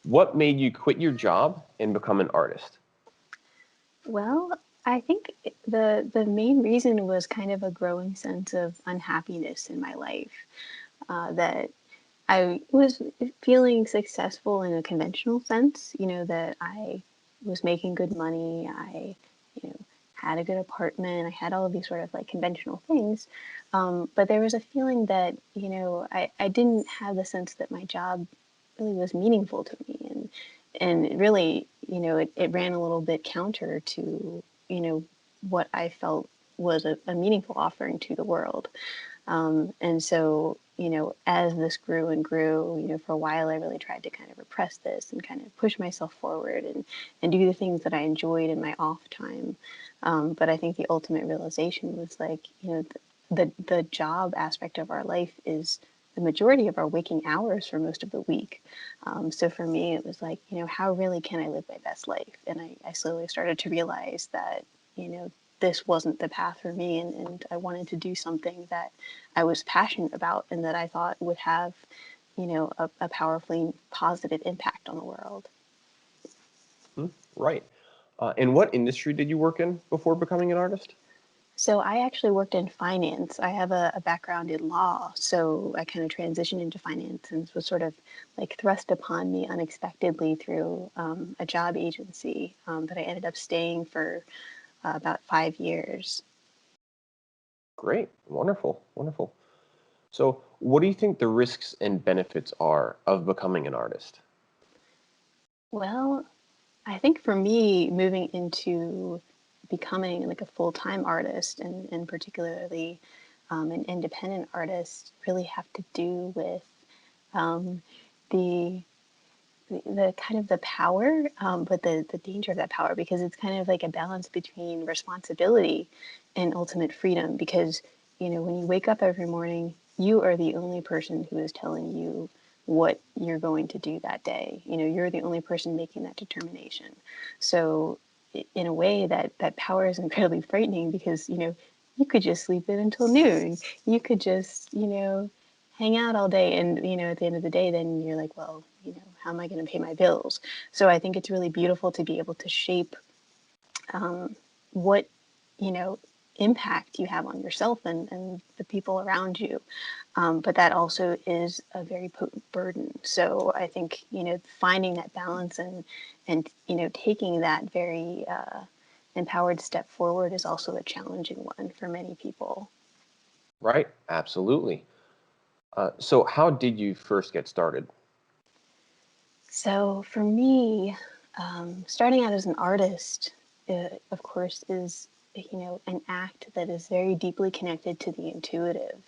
What made you quit your job and become an artist? Well, I think the main reason was kind of a growing sense of unhappiness in my life, that I was feeling successful in a conventional sense, that I was making good money, I, had a good apartment, I had all of these sort of like conventional things. But there was a feeling that, I didn't have the sense that my job really was meaningful to me. And it really, it ran a little bit counter to, what I felt was a meaningful offering to the world. And so, as this grew and grew, for a while, I really tried to kind of repress this and kind of push myself forward and do the things that I enjoyed in my off time. But I think the ultimate realization was like, the job aspect of our life is the majority of our waking hours for most of the week. So for me, it was like, how really can I live my best life? And I slowly started to realize that, this wasn't the path for me, and I wanted to do something that I was passionate about and that I thought would have, a powerfully positive impact on the world. Hmm, right. And what industry did you work in before becoming an artist? So I actually worked in finance. I have a background in law, so I kind of transitioned into finance and was sort of like thrust upon me unexpectedly through a job agency that I ended up staying for about 5 years. Great. Wonderful. Wonderful. So, what do you think the risks and benefits are of becoming an artist? Well, I think for me, moving into becoming like a full-time artist and particularly an independent artist really have to do with um, the the kind of the power, but the danger of that power, because it's kind of like a balance between responsibility and ultimate freedom. Because when you wake up every morning, you are the only person who is telling you what you're going to do that day. You're the only person making that determination. So in a way, that power is incredibly frightening, because you could just sleep in until noon. You could just hang out all day, and at the end of the day, then you're like, well, how am I going to pay my bills? So I think it's really beautiful to be able to shape what you know impact you have on yourself and the people around you. But that also is a very potent burden. So I think finding that balance and taking that very empowered step forward is also a challenging one for many people. Right. Absolutely. So, how did you first get started? So for me, starting out as an artist, of course, is an act that is very deeply connected to the intuitive.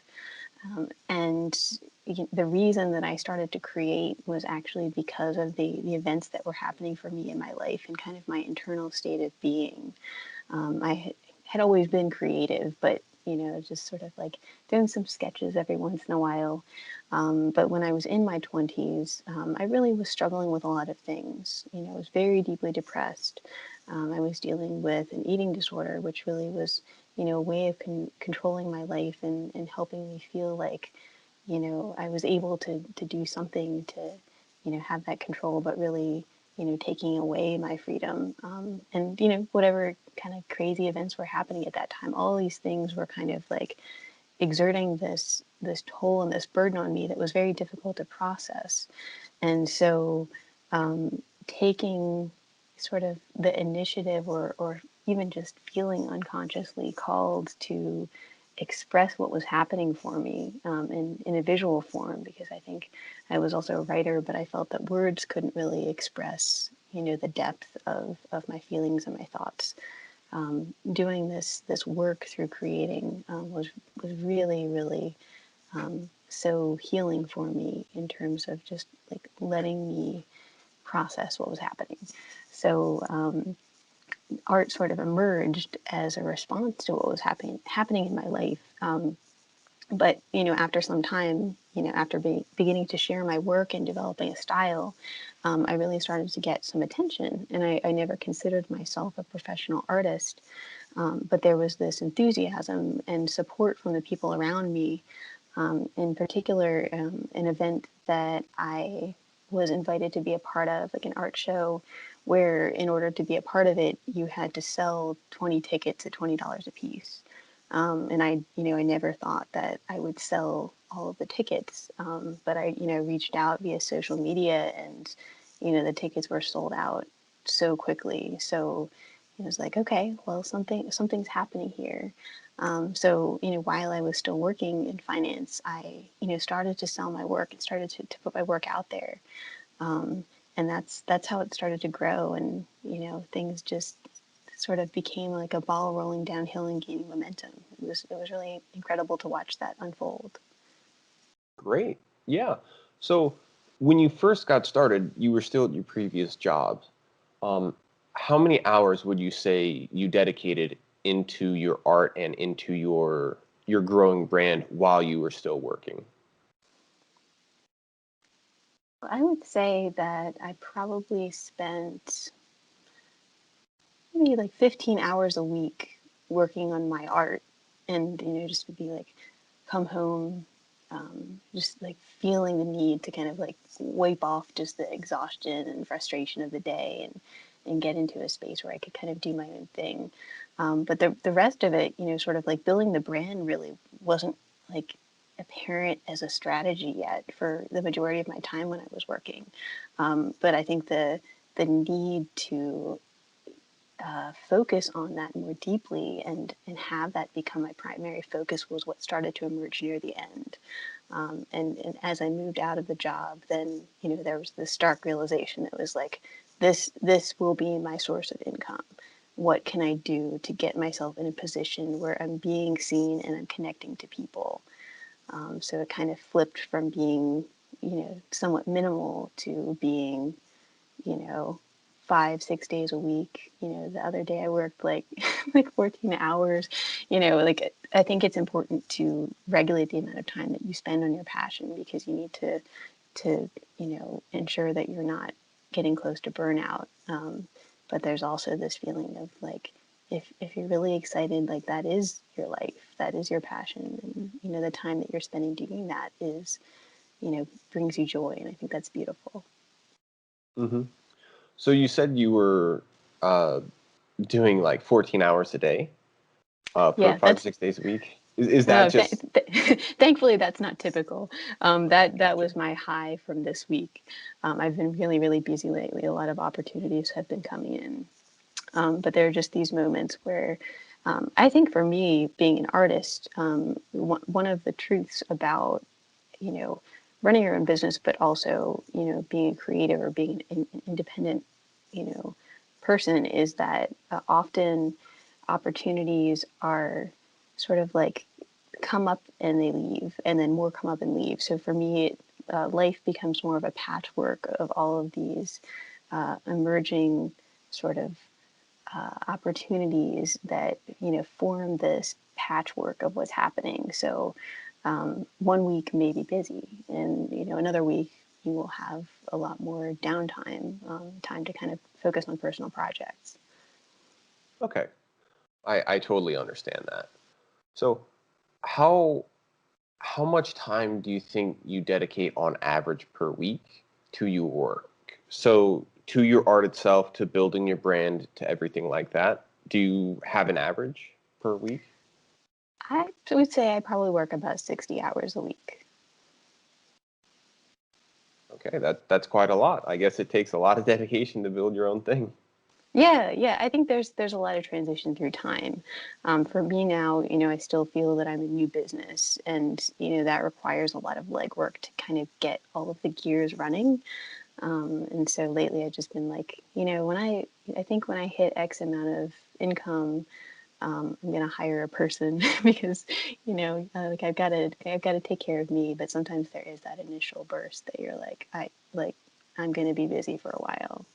And the reason that I started to create was actually because of the events that were happening for me in my life and kind of my internal state of being. I had always been creative, but just sort of like doing some sketches every once in a while. But when I was in my 20s, I really was struggling with a lot of things. I was very deeply depressed. I was dealing with an eating disorder, which really was, a way of controlling my life and helping me feel like, I was able to do something to, have that control, but really, taking away my freedom. And, whatever kind of crazy events were happening at that time, all these things were kind of like exerting this toll and this burden on me that was very difficult to process. And so taking sort of the initiative, or even just feeling unconsciously called to express what was happening for me in a visual form, because I think I was also a writer, but I felt that words couldn't really express the depth of my feelings and my thoughts. Doing this work through creating was really, really so healing for me, in terms of just like letting me process what was happening. So art sort of emerged as a response to what was happening in my life. But after some time, after beginning to share my work and developing a style, I really started to get some attention. And I never considered myself a professional artist, but there was this enthusiasm and support from the people around me. In particular, an event that I was invited to be a part of like an art show where in order to be a part of it, you had to sell 20 tickets at $20 a piece. And I never thought that I would sell all of the tickets. But I, reached out via social media and, the tickets were sold out so quickly. So it was like, okay, well, something's happening here. So, while I was still working in finance, I, started to sell my work and started to put my work out there. Um, and that's how it started to grow. And, things just sort of became like a ball rolling downhill and gaining momentum. It was really incredible to watch that unfold. Great. Yeah. So when you first got started, you were still at your previous job. Um, how many hours would you say you dedicated into your art and into your growing brand while you were still working? I would say that I probably spent maybe like 15 hours a week working on my art, and just would be like come home, just like feeling the need to kind of like wipe off just the exhaustion and frustration of the day, and get into a space where I could kind of do my own thing. But the rest of it, sort of like building the brand really wasn't like apparent as a strategy yet for the majority of my time when I was working. But I think the need to focus on that more deeply and have that become my primary focus was what started to emerge near the end. And as I moved out of the job, then there was this stark realization that was like, this will be my source of income. What can I do to get myself in a position where I'm being seen and I'm connecting to people? So it kind of flipped from being somewhat minimal to being you know, 5, 6 days a week. The other day I worked like like 14 hours. Like I think it's important to regulate the amount of time that you spend on your passion because you need to ensure that you're not getting close to burnout. But there's also this feeling of like if you're really excited, like that is your life, that is your passion, and the time that you're spending doing that is brings you joy, and I think that's beautiful. Hmm. So you said you were uh, doing like 14 hours a day for Yeah, five or that's 6 days a week. Is that no. just Thankfully, that's not typical. That was my high from this week. I've been really, really busy lately. A lot of opportunities have been coming in, but there are just these moments where I think for me, being an artist, one of the truths about you know running your own business, but also being a creative or being an independent you know person is that often opportunities are sort of like come up and they leave, and then more come up and leave. So for me, life becomes more of a patchwork of all of these emerging sort of opportunities that form this patchwork of what's happening. So one week may be busy, and another week you will have a lot more downtime, time to kind of focus on personal projects. okay? I totally understand that. So how how much time do you think you dedicate on average per week to your work? So to your art itself, to building your brand, to everything like that. Do you have an average per week? I would say I probably work about 60 hours a week. Okay, that's quite a lot. I guess it takes a lot of dedication to build your own thing. Yeah, yeah. I think there's a lot of transition through time. For me now, I still feel that I'm a new business, and that requires a lot of legwork to kind of get all of the gears running. And so lately, I've just been like, I think when I hit X amount of income, I'm gonna hire a person because like I've got to take care of me. But sometimes there is that initial burst that you're like I'm gonna be busy for a while.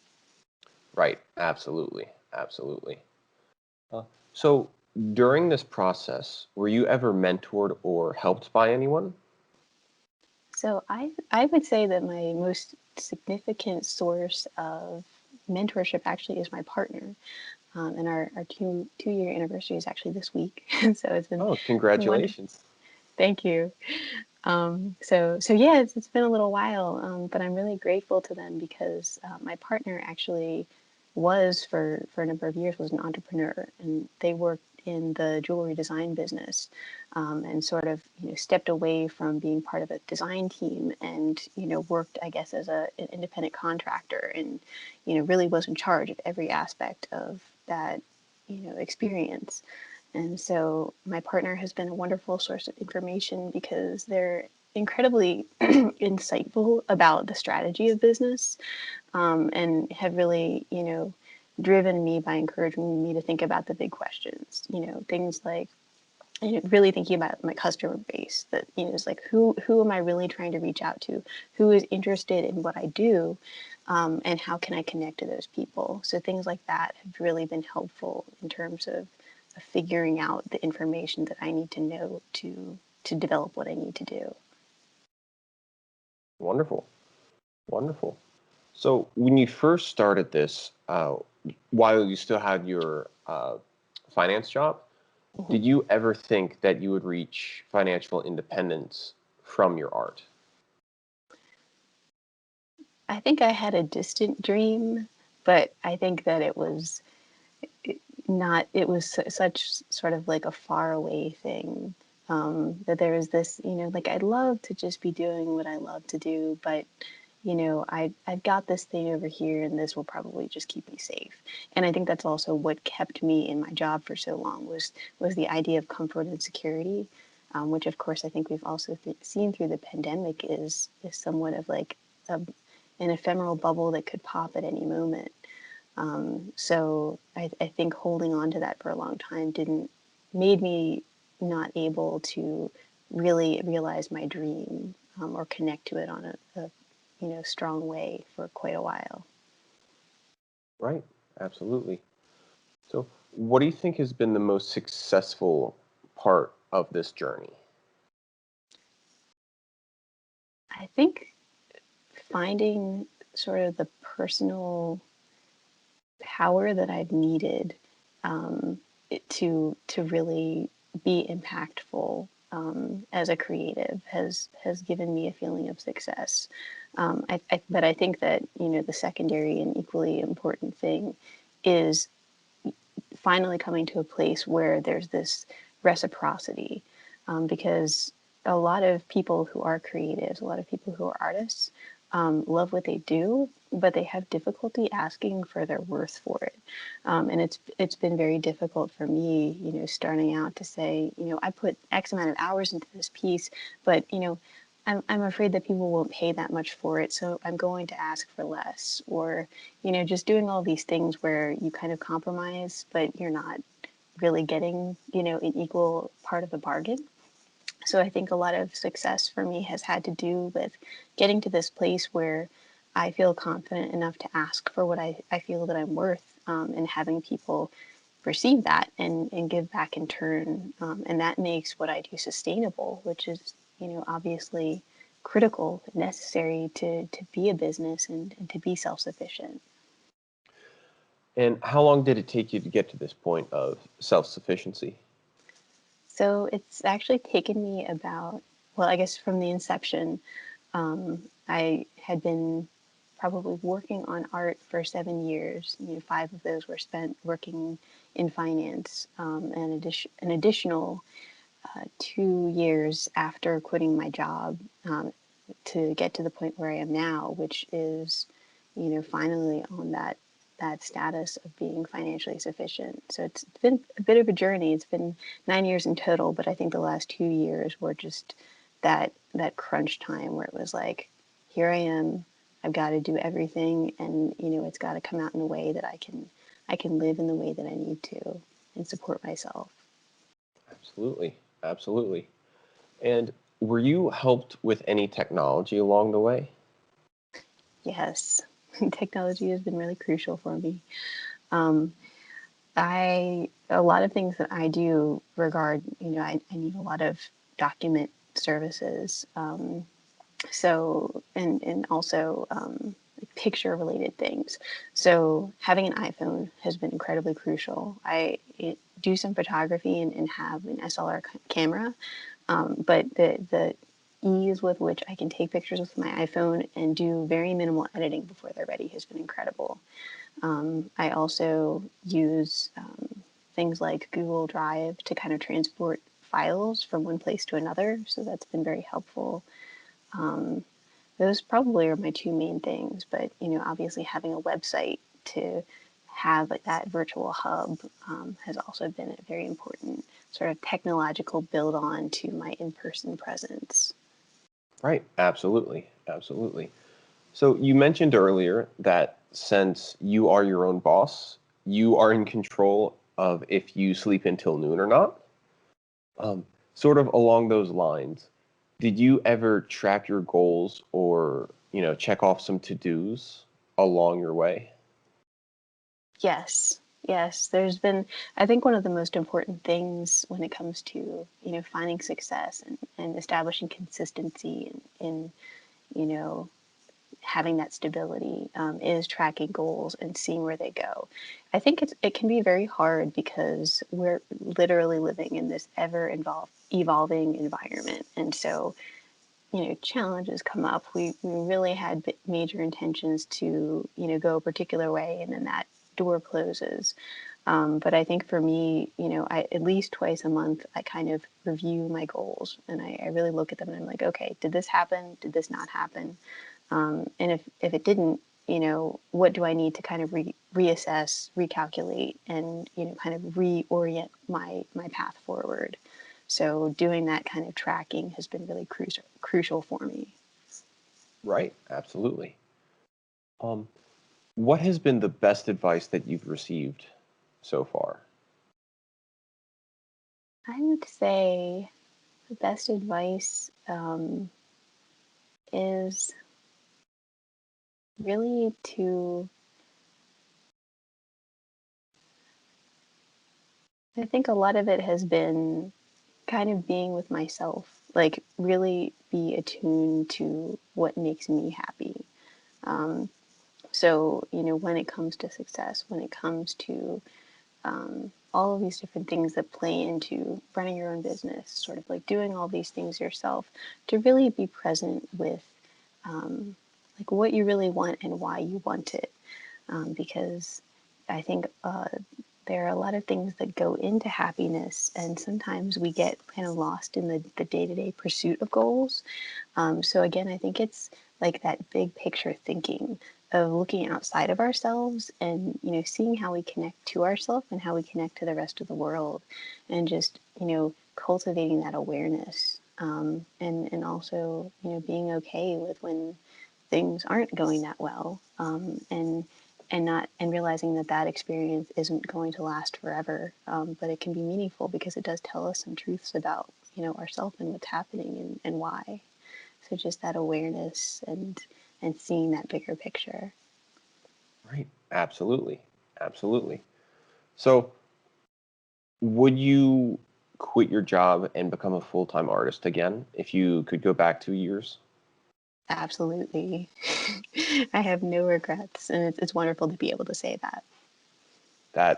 Right. Absolutely. Absolutely. Uh, so during this process, were you ever mentored or helped by anyone? So I would say that my most significant source of mentorship actually is my partner, and our two-year anniversary is actually this week. So it's been Oh, wonderful. congratulations. Thank you. So yeah, it's been a little while, but I'm really grateful to them because my partner actually was for a number of years was an entrepreneur, and they worked in the jewelry design business, and sort of stepped away from being part of a design team and worked, I guess, as an independent contractor, and really was in charge of every aspect of that experience. And so my partner has been a wonderful source of information because they're incredibly insightful about the strategy of business, and have really, driven me by encouraging me to think about the big questions, things like really thinking about my customer base, that is like who am I really trying to reach out to, who is interested in what I do, and how can I connect to those people. So things like that have really been helpful in terms of figuring out the information that I need to know to develop what I need to do. Wonderful. Wonderful. So when you first started this, while you still had your finance job, Mhm. did you ever think that you would reach financial independence from your art? I think I had a distant dream, but I think that it was not, it was such sort of like a far away thing. That there was this, like I'd love to just be doing what I love to do, but I've got this thing over here, and this will probably just keep me safe. And I think that's also what kept me in my job for so long was the idea of comfort and security, which of course I think we've also seen through the pandemic is somewhat of like a, an ephemeral bubble that could pop at any moment. So I think holding on to that for a long time didn't made me not able to really realize my dream, or connect to it on a strong way for quite a while. Right. Absolutely. So, what do you think has been the most successful part of this journey? I think finding sort of the personal power that I've needed, to really be impactful, as a creative has given me a feeling of success. But I think that the secondary and equally important thing is finally coming to a place where there's this reciprocity, because a lot of people who are creatives, a lot of people who are artists, love what they do, but they have difficulty asking for their worth for it. And it's been very difficult for me, starting out to say, I put X amount of hours into this piece, but I'm afraid that people won't pay that much for it, so I'm going to ask for less. Or, just doing all these things where you kind of compromise, but you're not really getting, an equal part of the bargain. So I think a lot of success for me has had to do with getting to this place where I feel confident enough to ask for what I feel that I'm worth, and having people receive that and give back in turn. And that makes what I do sustainable, which is, obviously critical, necessary to be a business and to be self sufficient. And how long did it take you to get to this point of self sufficiency? So it's actually taken me about, well, I guess from the inception, I had been probably working on art for 7 years. 5 of those were spent working in finance, and an additional 2 years after quitting my job, to get to the point where I am now, which is, finally on that status of being financially sufficient. So it's been a bit of a journey. It's been 9 years in total, but I think the last 2 years were just that crunch time where it was like, here I am. I've got to do everything, and it's got to come out in a way that I can live in the way that I need to and support myself. Absolutely. Absolutely. And were you helped with any technology along the way? Yes, technology has been really crucial for me. Um, I A lot of things that I do regard, I need a lot of document services. And also, picture related things. So having an iPhone has been incredibly crucial. Do some photography and have an SLR camera, but the ease with which I can take pictures with my iPhone and do very minimal editing before they're ready has been incredible. I also use things like Google Drive to kind of transport files from one place to another, so that's been very helpful. Those probably are my two main things, but obviously having a website to have like that virtual hub has also been a very important sort of technological build on to my in-person presence. Right. Absolutely. Absolutely. So you mentioned earlier that since you are your own boss, you are in control of if you sleep until noon or not. Um, Sort of along those lines, did you ever track your goals or, check off some to-dos along your way? Yes, yes. There's been, I think, one of the most important things when it comes to finding success and establishing consistency in you know having that stability is tracking goals and seeing where they go. I think it can be very hard because we're literally living in this evolving environment, and so challenges come up. We really had major intentions to go a particular way, and then that door closes. But I think for me, at least twice a month, I kind of review my goals, and I really look at them and I'm like, okay, did this happen? Did this not happen? And if it didn't, what do I need to kind of reassess, recalculate, and kind of reorient my path forward. So doing that kind of tracking has been really crucial for me. Right. Absolutely. Um, what has been the best advice that you've received so far? I would say the best advice is really to, I think a lot of it has been kind of being with myself, like really be attuned to what makes me happy. Um, so, when it comes to success, when it comes to all of these different things that play into running your own business, sort of like doing all these things yourself, to really be present with like what you really want and why you want it. Because I think there are a lot of things that go into happiness, and sometimes we get kind of lost in the day-to-day pursuit of goals. So again, I think it's like that big picture thinking of looking outside of ourselves and seeing how we connect to ourselves and how we connect to the rest of the world, and just cultivating that awareness, and also being okay with when things aren't going that well, and realizing that that experience isn't going to last forever, but it can be meaningful because it does tell us some truths about ourselves and what's happening and why. So just that awareness and seeing that bigger picture. Right. Absolutely. Absolutely. So, would you quit your job and become a full-time artist again if you could go back 2 years? Absolutely. I have no regrets, and it's wonderful to be able to say that.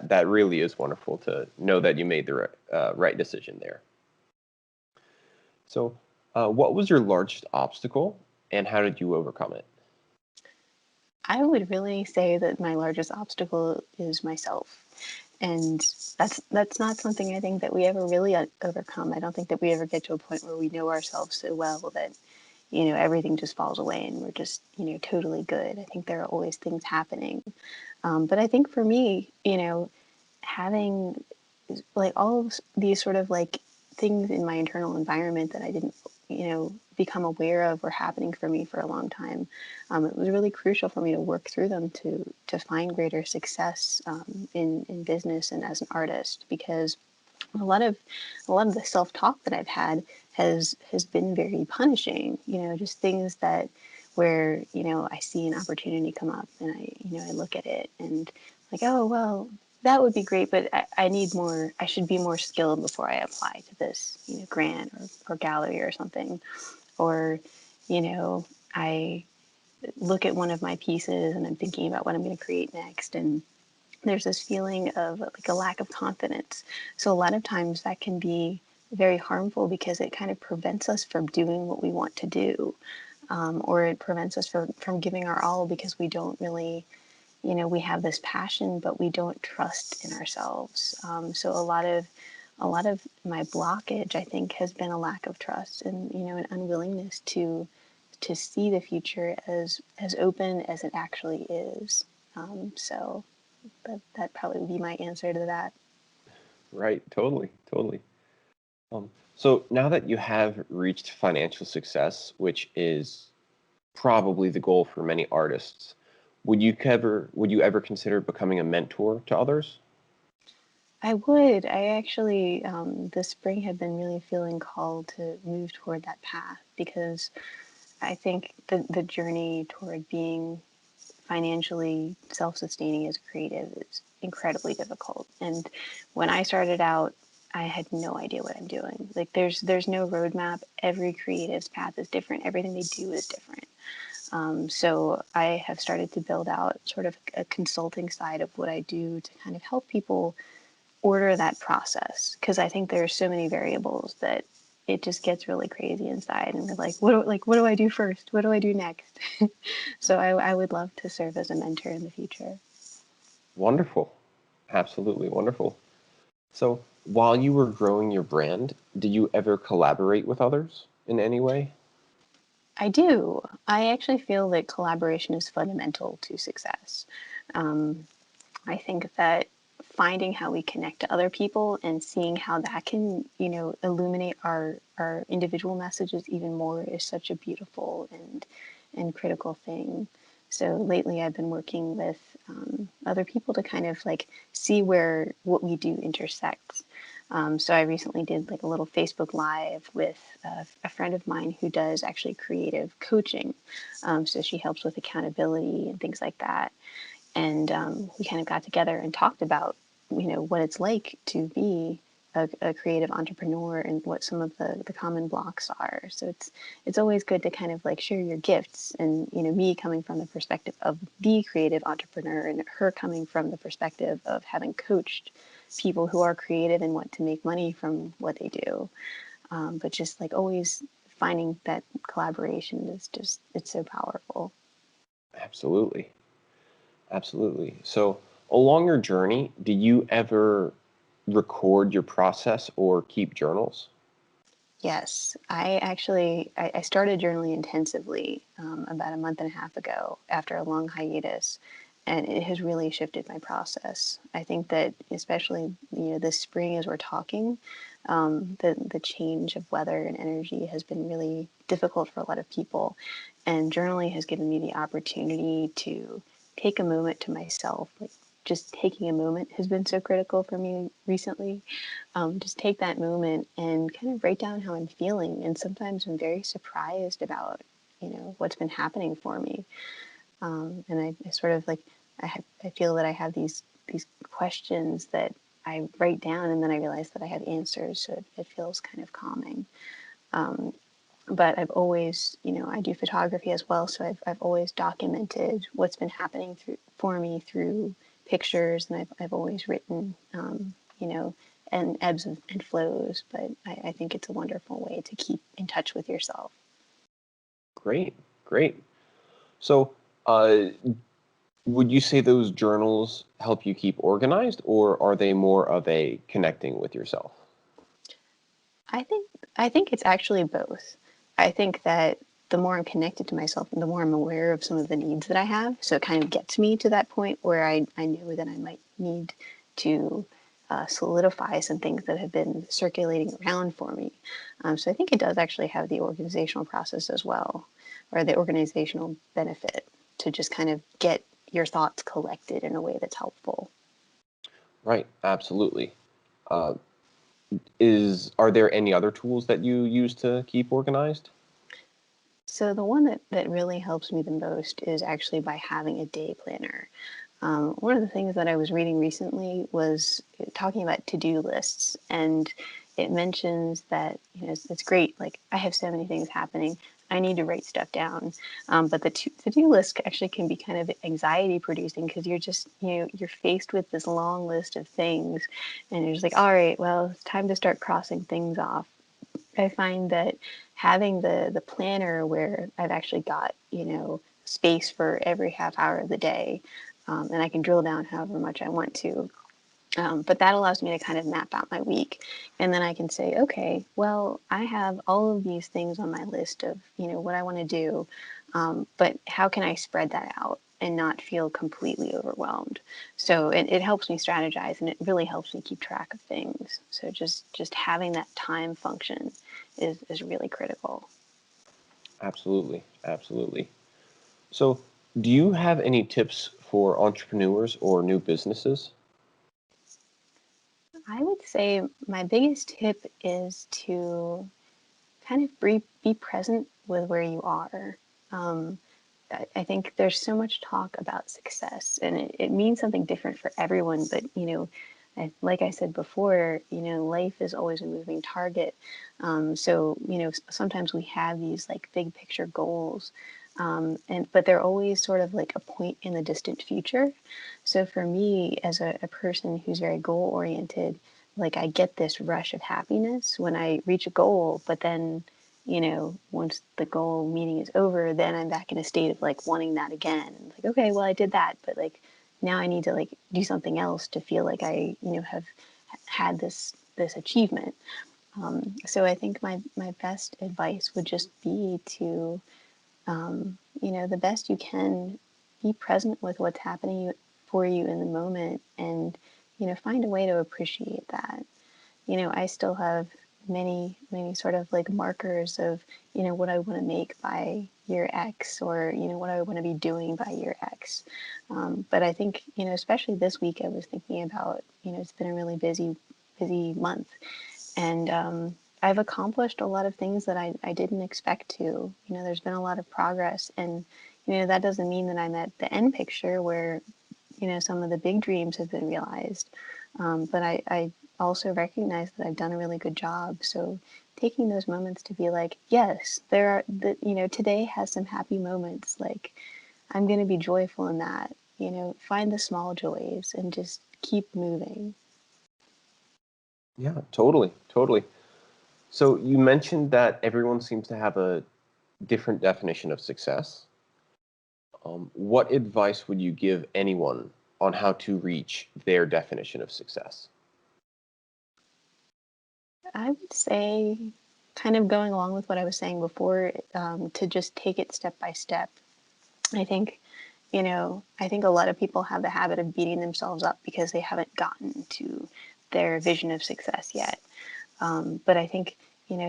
That really is wonderful to know that you made the right decision there. So, what was your largest obstacle, and how did you overcome it? I would really say that my largest obstacle is myself. And that's not something I think that we ever really overcome. I don't think that we ever get to a point where we know ourselves so well that everything just falls away and we're just totally good. I think there are always things happening. But I think for me, having like all of these sort of like things in my internal environment that I didn't, become aware of were happening for me for a long time. It was really crucial for me to work through them to find greater success in business and as an artist, because a lot of the self-talk that I've had has been very punishing. Just things that where I see an opportunity come up and I look at it and like, oh well, that would be great, but I need more. I should be more skilled before I apply to this grant or gallery or something. Or I look at one of my pieces and I'm thinking about what I'm going to create next, and there's this feeling of like a lack of confidence. So a lot of times that can be very harmful because it kind of prevents us from doing what we want to do, or it prevents us from giving our all because we don't really, we have this passion, but we don't trust in ourselves. So a lot of my blockage, I think, has been a lack of trust and an unwillingness to see the future as open as it actually is. So that probably would be my answer to that. Right, totally, totally. So now that you have reached financial success, which is probably the goal for many artists, would you ever consider becoming a mentor to others? I would. I actually, this spring have been really feeling called to move toward that path because I think the journey toward being financially self-sustaining as a creative is incredibly difficult. And when I started out, I had no idea what I'm doing. Like there's no roadmap. Every creative's path is different. Everything they do is different. So I have started to build out sort of a consulting side of what I do to kind of help people order that process because I think there are so many variables that it just gets really crazy inside and we're like what do I do first, what do I do next? So I would love to serve as a mentor in the future. Wonderful. Absolutely wonderful. So, while you were growing your brand, did you ever collaborate with others in any way? I do. I actually feel that collaboration is fundamental to success. um, I think that finding how we connect to other people and seeing how that can, illuminate our individual messages even more is such a beautiful and critical thing. So lately, I've been working with other people to kind of like see where what we do intersects. So I recently did like a little Facebook Live with a friend of mine who does actually creative coaching. So she helps with accountability and things like that, and we kind of got together and talked about what it's like to be a creative entrepreneur and what some of the common blocks are. So it's always good to kind of like share your gifts, and me coming from the perspective of the creative entrepreneur and her coming from the perspective of having coached people who are creative and want to make money from what they do. But just like always finding that collaboration is just, it's so powerful. Absolutely. Absolutely. So, along your journey, do you ever record your process or keep journals? Yes, I started journaling intensively about a month and a half ago after a long hiatus, and it has really shifted my process. I think that especially this spring as we're talking, the change of weather and energy has been really difficult for a lot of people, and journaling has given me the opportunity to take a moment to myself. Like just taking a moment has been so critical for me recently. Just take that moment and kind of write down how I'm feeling. And sometimes I'm very surprised about, what's been happening for me. And I sort of like, I feel that I have these questions that I write down and then I realize that I have answers. So it feels kind of calming. But I've always, I do photography as well. So I've always documented what's been happening for me through pictures. And I've always written, and ebbs and flows. But I think it's a wonderful way to keep in touch with yourself. Great, great. So, would you say those journals help you keep organized, or are they more of a connecting with yourself? I think I think it's actually both. I think that the more I'm connected to myself and the more I'm aware of some of the needs that I have, so it kind of gets me to that point where I know that I might need to solidify some things that have been circulating around for me. So I think it does actually have the organizational process as well, or the organizational benefit to just kind of get your thoughts collected in a way that's helpful. Right, absolutely. Uh, is Are there any other tools that you use to keep organized? So the one that really helps me the most is actually by having a day planner. One of the things that I was reading recently was talking about to-do lists, and it mentions that it's great. Like I have so many things happening, I need to write stuff down. But the to-do list actually can be kind of anxiety producing because you're just, you're faced with this long list of things and you're just like, all right, well, it's time to start crossing things off. I find that having the planner where I've actually got, space for every half hour of the day, and I can drill down however much I want to, but that allows me to kind of map out my week. And then I can say, okay, well, I have all of these things on my list of, what I want to do. But how can I spread that out and not feel completely overwhelmed? So it helps me strategize and it really helps me keep track of things. So just having that time function is really critical. Absolutely. Absolutely. So, do you have any tips for entrepreneurs or new businesses? I would say my biggest tip is to kind of be present with where you are. Um, I think there's so much talk about success, and it means something different for everyone. But like I said before, life is always a moving target. So sometimes we have these like big picture goals, and but they're always sort of like a point in the distant future. So for me, as a person who's very goal oriented, like I get this rush of happiness when I reach a goal, but then once the goal meeting is over, then I'm back in a state of like wanting that again. And like, okay, well, I did that, but like now I need to like do something else to feel like I, have had this achievement. So I think my best advice would just be to, the best you can, be present with what's happening for you in the moment, and find a way to appreciate that. I still have many sort of like markers of, what I want to make by year X, or, what I want to be doing by year X. But I think, especially this week, I was thinking about, it's been a really busy month. And I've accomplished a lot of things that I didn't expect to. There's been a lot of progress. And, that doesn't mean that I'm at the end picture where, some of the big dreams have been realized. But I also recognize that I've done a really good job. So taking those moments to be like, yes, there are today has some happy moments. Like I'm going to be joyful in that. Find the small joys and just keep moving. Yeah, totally, totally. So, you mentioned that everyone seems to have a different definition of success. What advice would you give anyone on how to reach their definition of success? I would say, kind of going along with what I was saying before, to just take it step by step. I think, I think a lot of people have the habit of beating themselves up because they haven't gotten to their vision of success yet. But I think,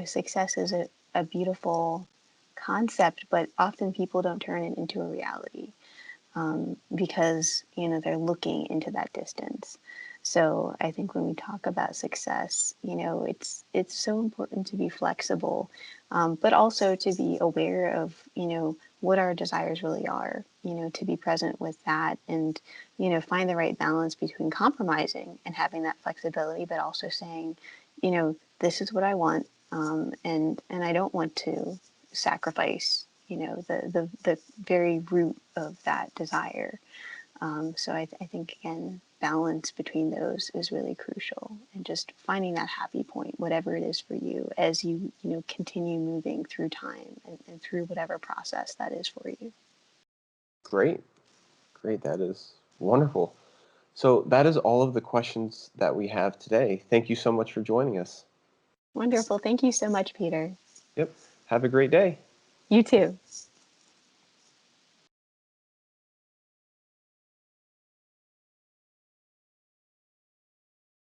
success is a beautiful concept, but often people don't turn it into a reality, because they're looking into that distance. So I think when we talk about success, it's so important to be flexible, but also to be aware of what our desires really are. To be present with that, and find the right balance between compromising and having that flexibility, but also saying, this is what I want, and I don't want to sacrifice the very root of that desire. So I think again, balance between those is really crucial, and just finding that happy point, whatever it is for you, as you continue moving through time, and through whatever process that is for you. Great, great. That is wonderful. So, that is all of the questions that we have today. Thank you so much for joining us. Wonderful. Thank you so much, Peter. Yep. Have a great day. You too.